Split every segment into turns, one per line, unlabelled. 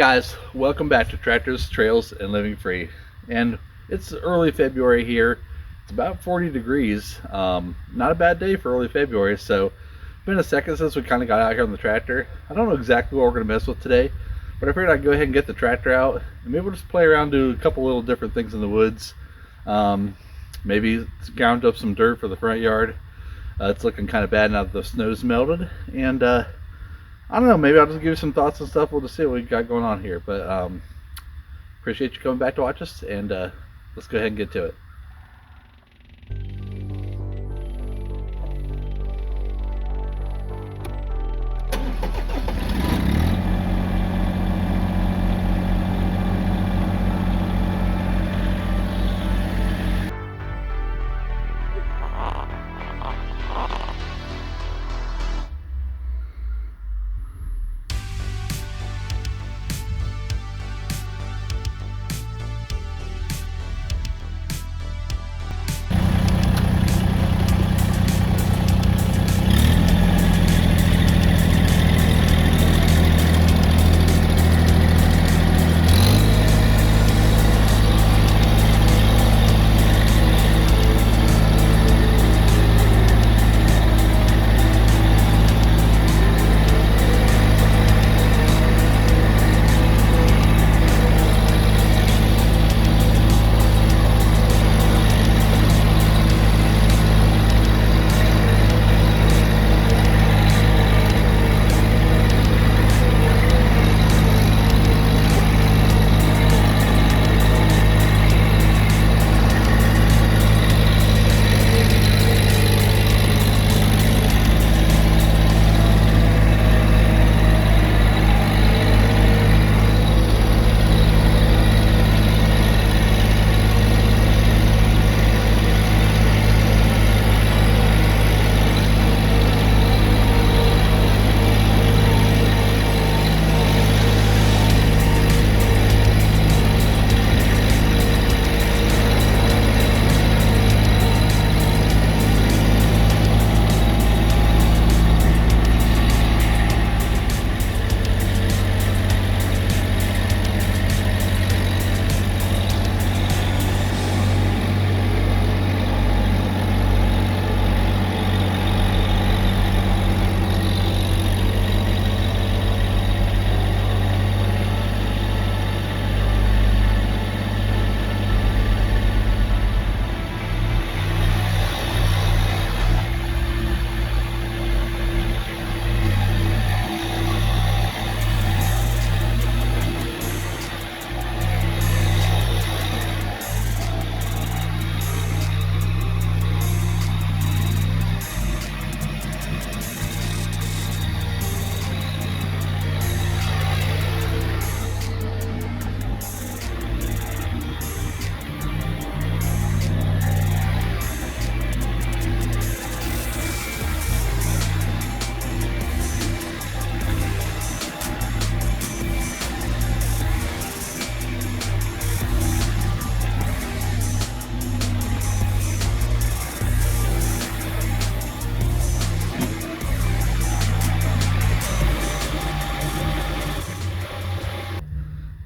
Guys, welcome back to Tractors, Trails, and Living Free. And it's early February here. It's about 40 degrees. Not a bad day for early February. So it's been a second since we kind of got out here on the tractor. I don't know exactly what we're going to mess with today, but I figured I'd go ahead and get the tractor out and maybe we'll just play around, do a couple little different things in the woods. Maybe scrounge up some dirt for the front yard. It's looking kind of bad now that the snow's melted. And I don't know, maybe I'll just give you some thoughts and stuff. We'll just see what we got going on here. But appreciate you coming back to watch us, and let's go ahead and get to it.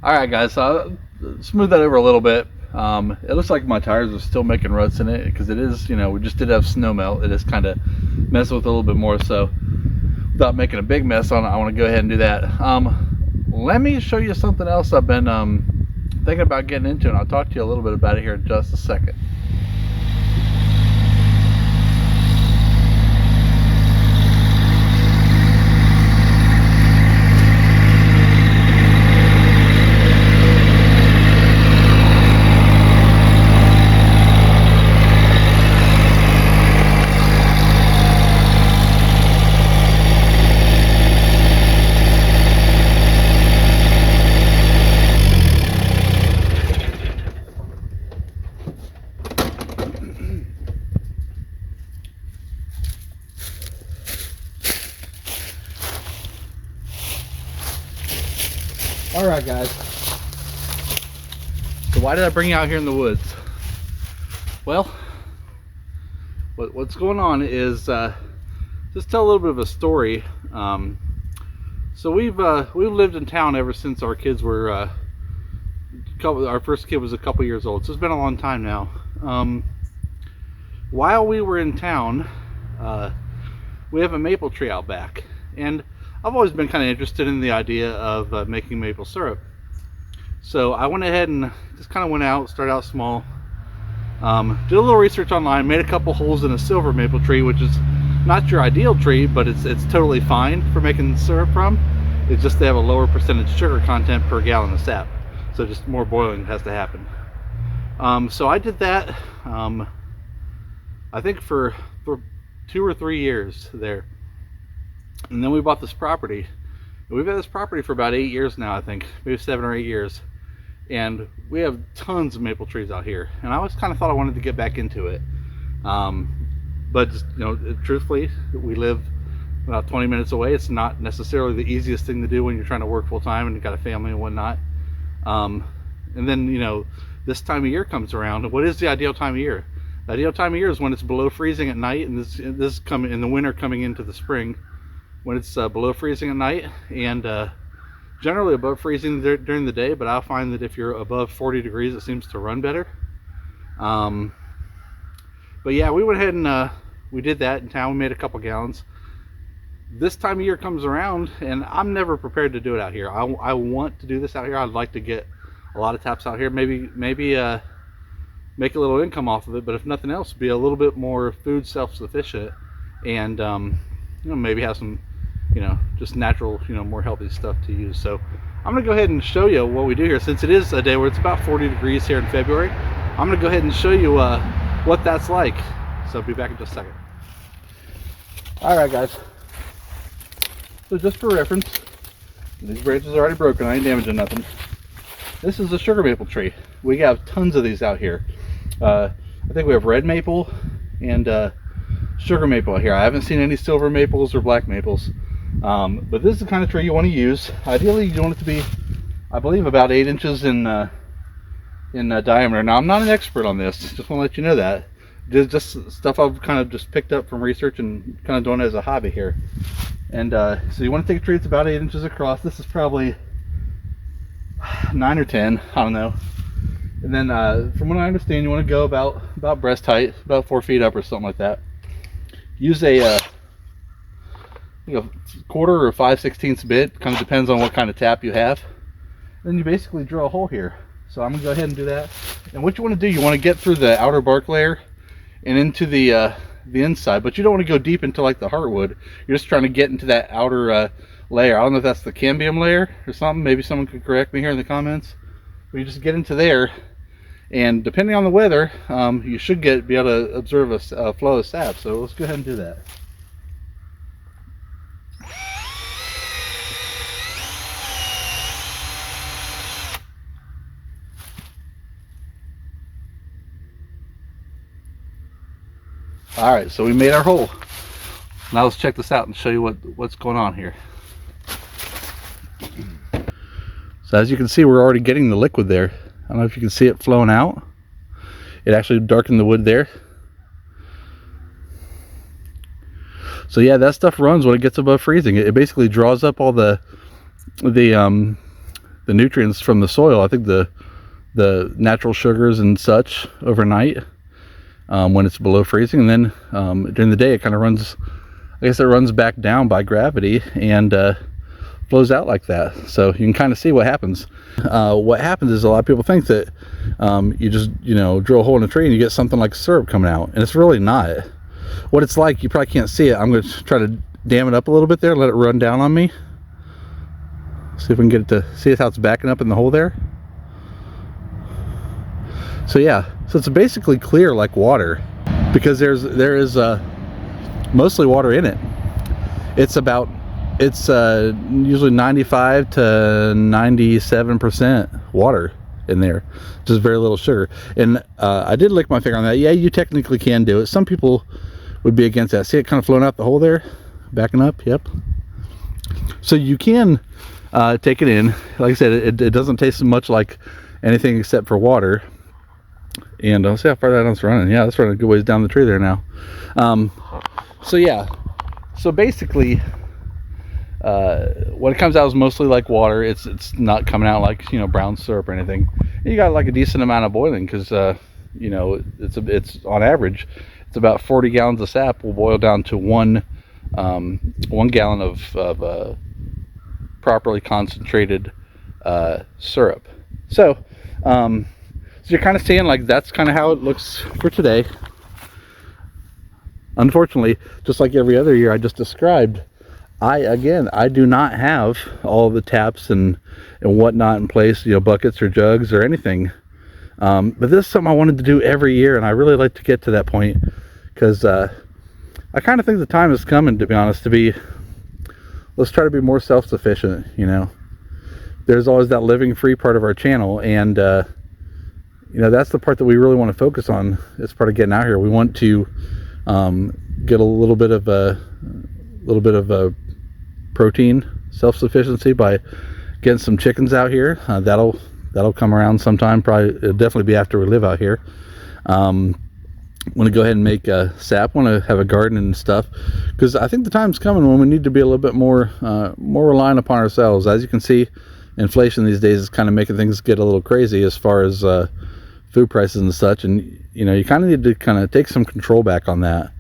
Alright guys, so I'll smooth that over a little bit. It looks like my tires are still making ruts in it because it is, we just did have snow melt. It is kind of messing with it a little bit more, so without making a big mess on it, I want to go ahead and do that. Let me show you something else I've been thinking about getting into, and I'll talk to you a little bit about it here in just a second. All right, guys. So why did I bring you out here in the woods? Well, what's going on is just tell a little bit of a story. So we've lived in town ever since our kids were our first kid was a couple years old, so it's been a long time now. While we were in town, we have a maple tree out back, and I've always been kind of interested in the idea of making maple syrup. So I went ahead and just kind of went out, started out small, did a little research online, made a couple holes in a silver maple tree, which is not your ideal tree, but it's totally fine for making syrup from. It's just they have a lower percentage sugar content per gallon of sap, so just more boiling has to happen. So I did that, I think for 2 or 3 years there, and then we bought this property. We've had this property for about 8 years now, I think, maybe 7 or 8 years, and we have tons of maple trees out here, and I always kind of thought I wanted to get back into it, but just, you know, truthfully, we live about 20 minutes away. It's not necessarily the easiest thing to do when you're trying to work full-time and you've got a family and whatnot. And then, you know, this time of year comes around. What is the ideal time of year? The ideal time of year is when it's below freezing at night, and this coming in the winter coming into the spring, when it's below freezing at night, and generally above freezing during the day, but I'll find that if you're above 40 degrees it seems to run better. But yeah, we went ahead and we did that in town. We made a couple gallons. This time of year comes around and I'm never prepared to do it out here. I want to do this out here. I'd like to get a lot of taps out here, maybe make a little income off of it, but if nothing else, be a little bit more food self-sufficient, and you know, maybe have some, you know, just natural, you know, more healthy stuff to use. So I'm gonna go ahead and show you what we do here, since it is a day where it's about 40 degrees here in February. I'm gonna go ahead and show you what that's like. So I'll be back in just a second. All right, guys. So just for reference, these branches are already broken. I ain't damaging nothing. This is a sugar maple tree. We have tons of these out here. I think we have red maple and sugar maple out here. I haven't seen any silver maples or black maples. But this is the kind of tree you want to use. Ideally, you want it to be, I believe, about 8 inches in diameter. Now, I'm not an expert on this. Just want to let you know that. Just stuff I've kind of just picked up from research and kind of doing it as a hobby here. And so you want to take a tree that's about 8 inches across. This is probably 9 or 10, I don't know. And then from what I understand, you want to go about breast height, about 4 feet up or something like that. Use a quarter or 5/16 bit, kind of depends on what kind of tap you have. Then you basically drill a hole here. So I'm gonna go ahead and do that. And what you want to do, you want to get through the outer bark layer and into the inside, but you don't want to go deep into like the heartwood. You're just trying to get into that outer layer. I don't know if that's the cambium layer or something. Maybe someone could correct me here in the comments. But you just get into there, and depending on the weather, you should be able to observe a flow of sap. So let's go ahead and do that. All right, so we made our hole. Now let's check this out and show you what's going on here. So as you can see, we're already getting the liquid there. I don't know if you can see it flowing out. It actually darkened the wood there. So yeah, that stuff runs when it gets above freezing. It basically draws up all the nutrients from the soil. I think the natural sugars and such overnight. When it's below freezing, and then during the day it kind of runs, I guess it runs back down by gravity and flows out like that. So you can kind of see what happens. What happens is a lot of people think that you just, you know, drill a hole in a tree and you get something like syrup coming out, and it's really not. What it's like, you probably can't see it. I'm going to try to dam it up a little bit there, let it run down on me. See if we can get it to see how it's backing up in the hole there. So yeah, so it's basically clear like water, because there is mostly water in it. It's usually 95 to 97% water in there, just very little sugar. And I did lick my finger on that. Yeah, you technically can do it. Some people would be against that. See it kind of flowing out the hole there, backing up. Yep. So you can take it in. Like I said, it doesn't taste much like anything except for water. And I'll see how far that's running. Yeah, that's running a good ways down the tree there now. So yeah, so basically What it comes out is mostly like water. It's not coming out like, you know, brown syrup or anything. And you got like a decent amount of boiling because you know, it's on average it's about 40 gallons of sap will boil down to 1 gallon of properly concentrated syrup. So you're kind of seeing like that's kind of how it looks for today. Unfortunately, just like every other year I just described, I do not have all the taps and whatnot in place, you know, buckets or jugs or anything. But this is something I wanted to do every year, and I really like to get to that point because I kind of think the time is coming, to be honest, let's try to be more self-sufficient. You know, there's always that living free part of our channel, and you know, that's the part that we really want to focus on as part of getting out here. We want to get a little bit of protein self-sufficiency by getting some chickens out here. That'll come around sometime. Probably it'll definitely be after we live out here. Want to go ahead and make sap. Want to have a garden and stuff, because I think the time's coming when we need to be a little bit more reliant upon ourselves. As you can see, inflation these days is kind of making things get a little crazy as far as food prices and such, and you know, you kind of need to kind of take some control back on that.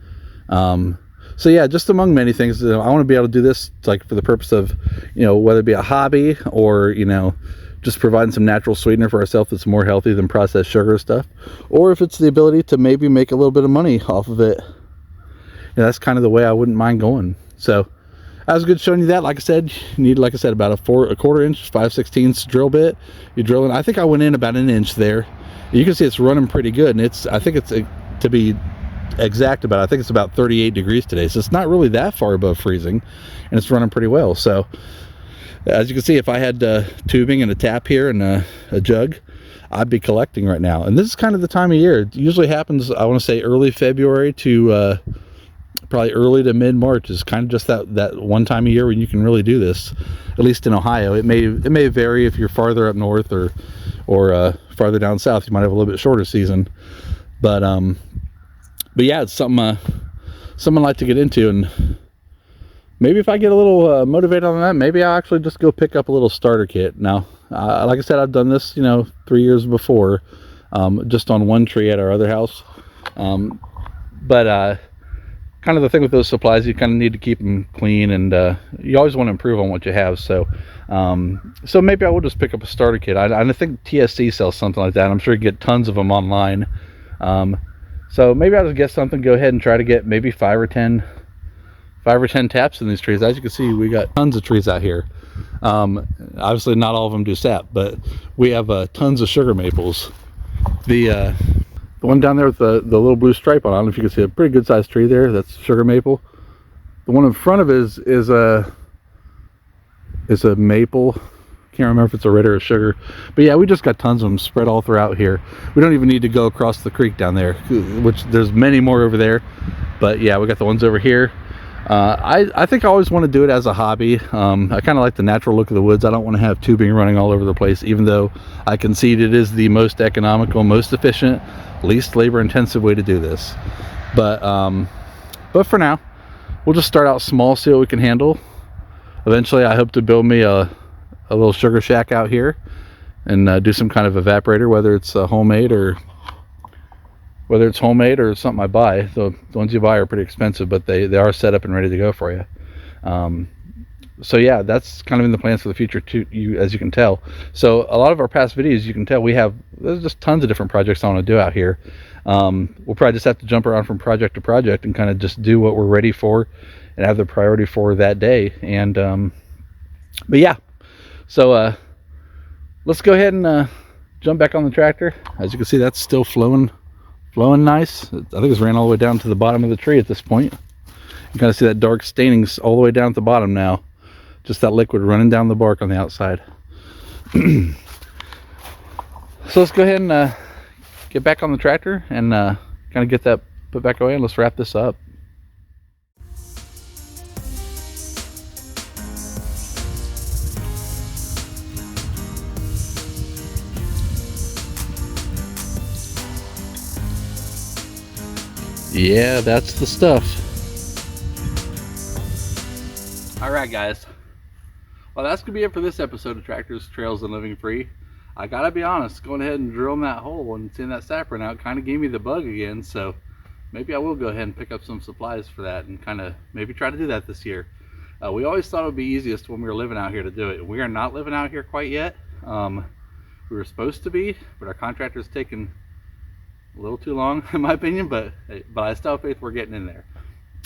So yeah, just among many things, I want to be able to do this like for the purpose of, you know, whether it be a hobby or, you know, just providing some natural sweetener for ourselves that's more healthy than processed sugar stuff, or if it's the ability to maybe make a little bit of money off of it. You know, that's kind of the way I wouldn't mind going. So that was good showing you that. Like I said, you need, like I said, about a 1/4 inch 5/16 drill bit. You drill in. I think I went in about 1 inch there. You can see it's running pretty good, and I think it's to be exact about it, I think it's about 38 degrees today, so it's not really that far above freezing, and it's running pretty well. So as you can see, if I had tubing and a tap here and a jug, I'd be collecting right now. And this is kind of the time of year. It usually happens, I want to say early February to probably early to mid-March is kind of just that one time of year when you can really do this, at least in Ohio. It may vary if you're farther up north or farther down south. You might have a little bit shorter season, but yeah, it's something I'd like to get into, and maybe if I get a little motivated on that, maybe I'll actually just go pick up a little starter kit. Now, like I said, I've done this, you know, 3 years before, just on one tree at our other house. But kind of the thing with those supplies, you kind of need to keep them clean, and you always want to improve on what you have. So maybe I will just pick up a starter kit. I think TSC sells something like that. I'm sure you can get tons of them online. So maybe I'll just get something, go ahead and try to get maybe 5 or 10 taps in these trees. As you can see, we got tons of trees out here. Obviously not all of them do sap, but we have tons of sugar maples. The one down there with the little blue stripe on, I don't know if you can see, a pretty good sized tree there. That's sugar maple. The one in front of it is a maple. Can't remember if it's a red or a sugar, but yeah, we just got tons of them spread all throughout here. We don't even need to go across the creek down there, which there's many more over there, but yeah, we got the ones over here. I think I always want to do it as a hobby. I kind of like the natural look of the woods. I don't want to have tubing running all over the place, even though I concede it is the most economical, most efficient, least labor intensive way to do this. But for now, we'll just start out small, see what we can handle. Eventually I hope to build me a little sugar shack out here and do some kind of evaporator, whether it's homemade or something I buy. The ones you buy are pretty expensive, but they are set up and ready to go for you. So yeah, that's kind of in the plans for the future too, as you can tell. So a lot of our past videos, you can tell there's just tons of different projects I want to do out here. We'll probably just have to jump around from project to project and kind of just do what we're ready for and have the priority for that day. And but yeah, so let's go ahead and jump back on the tractor. As you can see, that's still flowing nice. I think it's ran all the way down to the bottom of the tree at this point. You kind of see that dark stainings all the way down at the bottom now. Just that liquid running down the bark on the outside. So let's go ahead and get back on the tractor and kind of get that put back away, and let's wrap this up. Yeah, that's the stuff. All right, guys, Well, that's gonna be it for this episode of Tractors, Trails, and Living Free. I gotta be honest, going ahead and drilling that hole and seeing that sapling out kind of gave me the bug again. So maybe I will go ahead and pick up some supplies for that and kind of maybe try to do that this year. We always thought it would be easiest when we were living out here to do it. We are not living out here quite yet. We were supposed to be, but our contractor's taken a little too long, in my opinion. But I still have faith we're getting in there.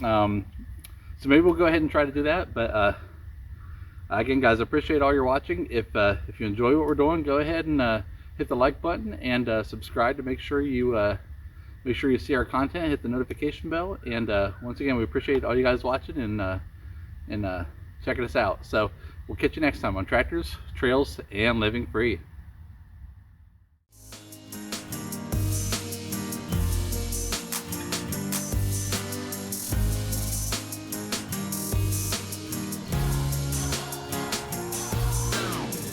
So maybe we'll go ahead and try to do that. But again, guys, I appreciate all your watching. If you enjoy what we're doing, go ahead and hit the like button and subscribe to make sure you see our content. Hit the notification bell. And once again, we appreciate all you guys watching and checking us out. So we'll catch you next time on Tractors, Trails, and Living Free.